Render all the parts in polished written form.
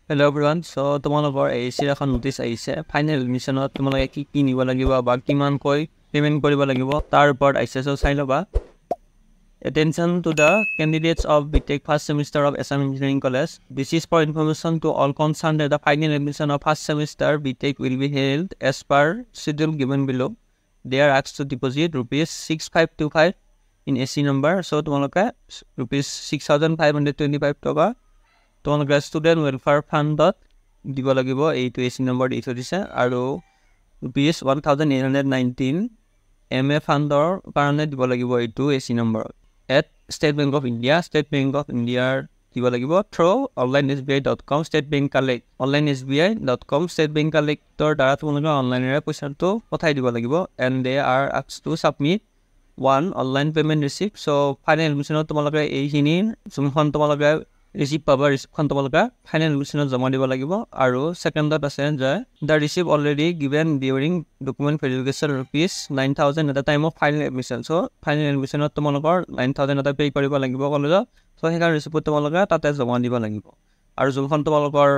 Hello everyone, so তোমালোকৰ ACৰ এখন notice আহিছে ফাইনেল এডমিশ্যনত তোমালোকে কি নিব লাগিব বা কিমান কৈ পেমেন্ট কৰিব লাগিব তাৰ ওপৰত আহিছে সো চাই লবা Attention to the candidates of BTech first semester of Assam Engineering College. This is for information to all concerned that the final admission of first semester BTech will be held as per schedule given below. They are asked to deposit rupees 6525 in AC number. So তোমালোকে rupees 6525 টকা তোমালোকে student welfare ফাণ্ডত দিব লাগিব এইটো AC number দি থৈ দিছে আৰু rupees 1819 MA ফাণ্ডৰ কাৰণে দিব লাগিব এইটো AC number at state bank of ইণ্ডিয়াৰ দিব লাগিব through onlinesbi.com state bank collect onlinesbi.com state bank collector দ্বাৰা তোমালোকে অনলাইনেৰে পইচাটো পঠাই দিব লাগিব and De R asked two submit one online payment receipt. So final admissionত তোমালোকে এইখিনি যোনখন তোমালোকে receipt পাবা ৰিচিপ্টখন তোমালোকে ফাইনেল এডমিশ্যনত জমা দিব লাগিব আৰু সেকেন্ডত আছে যে the receipt already given during document verification rupees 9000 at the time of final admission. So final admissionত তোমালোকৰ 9000 এটা পে কৰিব লাগিব কলেজত সো হেকাৰ ৰিচিপ্ট তোমালোকে তাতে জমা দিব লাগিব আৰু যোনখন তোমালোকৰ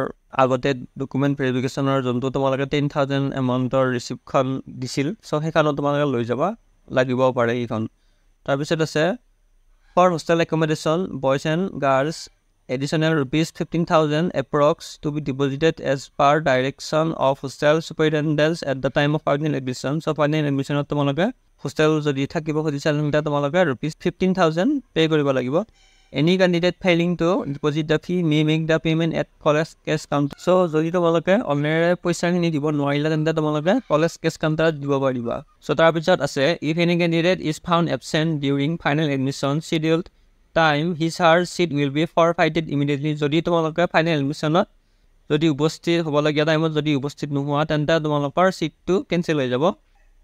আগতে ডকুমেন্ট ভেৰিফিকেশনৰ যোনটো তোমালোকে 10000 এমাউন্টৰ ৰিচিপ্টখন দিছিল সো হেকানো তোমালোকে লৈ যাবা লাগিব পাৰে এইখন তাৰ পিছত আছে for hostel accommodation boys and girls additional rupees 15,000 approx to be deposited as per direction of hostel superintendents at the time of final admission. So final admission at tomologe hostel jodi thakibo khojisal ta tomologe rupees 15,000 pay koribo lagibo. Any candidate failing to deposit the fee may make the payment at college cash counter. So jodi tomologe onere paisa khini dibo noarila tenta tomologe college cash counter dibo pariba. So tar pichot ase if any candidate is found absent during final admission scheduled time his or her seat will be forfeited immediately. Jodi তোমালোকে final এডমিশ্যনত যদি উপস্থিত হ'ব লগিয়া টাইমত যদি উপস্থিত নোহোৱা তেন্তে তোমালোকৰ সিটটো কেনসেল হৈ যাব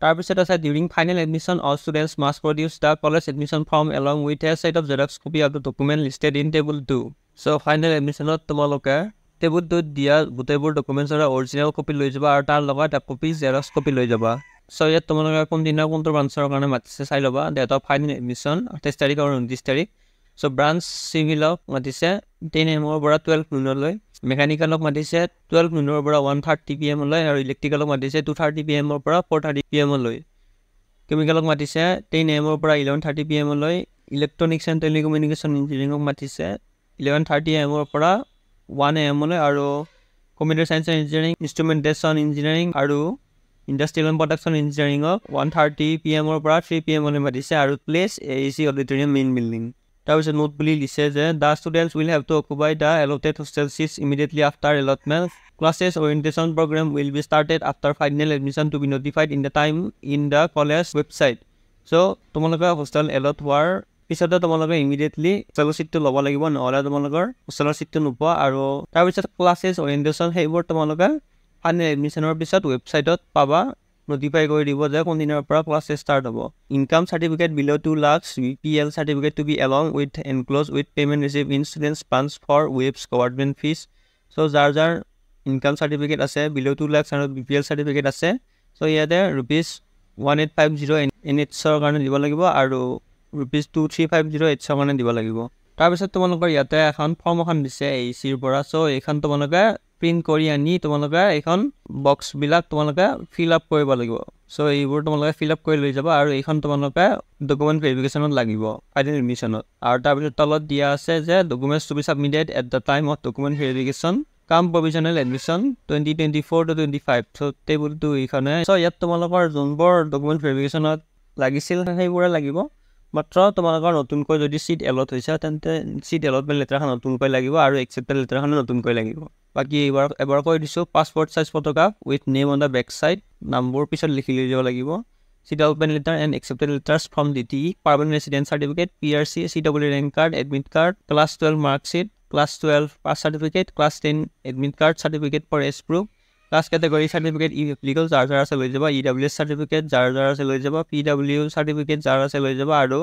তাৰ পিছত আছে during final admission all students must produce the college admission form along with a set of xerox copy of the document listed in table 2. So final admissionত তোমালোকে table 2 দিয়া গোটেইবোৰ ডকুমেন্টছৰ অৰিজিনাল কপি লৈ যাবা আৰু তাৰ লগত এটা কপি xerox কপি লৈ যাবা সো ইয়াত তোমালোকে কোন দিনা কোনটো ব্ৰাঞ্চৰ কাৰণে মাতিছে চাই ল'বা ডেট অফ ফাইনেল এডমিশ্যন 28 তাৰিখ আৰু 29 তাৰিখ. So branch civil of matise 10 am bora 12 noon loi mechanical of matise 12 noon bora 1:30 pm loi aru electrical of matise 2:30 pm bora 4:30 pm loi chemical of matise 10 am bora 11:30 pm loi electronics and telecommunication engineering of matise 11:30 am bora 1 am loi aru computer science and engineering instrumentation engineering aru industrial and production engineering of 1:30 pm bora 3 pm loi matise aru place AC auditorium main building. There was a note below says that the students will have to occupy the allotted hostel seats immediately after allotment. Classes orientation program will be started after final admission to be notified in the time in the college website. So, tomologa hostel allot war pisota tomologa immediately hostel seat to loba lagibo নহলে tomologar hostel seat to nupo aru tar pisot classes orientation heibor tomologa final admission or pisot website ot paba notify kori dibo je kon dinar pora class start hobo. Income certificate below 2 lakhs BPL certificate to be along with enclosed with payment received in students funds for WAVE's government fees. So jar income certificate ase below 2 lakhs and BPL certificate ase so yate rupees 1850 in its karone dibo lagibo aru rupees 2350 its karone dibo lagibo. Tar pisot tomolokor yate এখন form এখন দিছে AC ৰ পৰা so এইখন tomoloke print কৰি আনি তোমালোকে এখন বক্স বিলাক তোমালোকে ফিল আপ কৰিব লাগিব সো এইবোৰ তোমালোকে ফিল আপ কৰি লৈ যাবা আৰু এইখন তোমালোকে ডকুমেন্ট ভেৰিফিকেশনত লাগিব ফাইনেল এডমিশ্যনত আৰু তাৰ পিছত তলত দিয়া আছে যে documents to be submitted at the time of document verification cum provisional admission 2024 to 25 so table 2 এইখনে সো ইয়াত তোমালোকৰ যোনবোৰ ডকুমেন্ট ভেৰিফিকেশনত লাগিছিল সেইবোৰ লাগিব মাত্ৰ তোমালোকৰ নতুনকৈ যদি সিট এলট হৈছে তেন্তে সিট এলটমেন্ট লেটাৰখন নতুনকৈ লাগিব আৰু একচেপ্টেড লেটাৰখন নতুনকৈ লাগিব বাকি এবাৰ কৈ দিছো passport size photograph with name on the back side number পিছত লিখি লৈ যাব লাগিব seat open letter and accepted letters from DTE permanent resident certificate PRC CW rank card admit card class 12 mark sheet class 12 pass certificate class 10 admit card certificate for age proof class category certificate ই applicable যাৰ আছে লৈ যাব EWS certificate যাৰ আছে লৈ যাব PW certificate যাৰ আছে লৈ যাব আৰু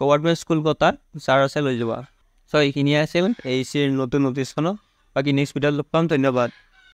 গভৰ্ণমেন্ট স্কুল কোটা যাৰ আছে লৈ যাব সো এইখিনি আছিল এই নতুন নোটিছখন বাকি নেক্সট ভিডিঅ'ত লগ পাম ধন্যবাদ।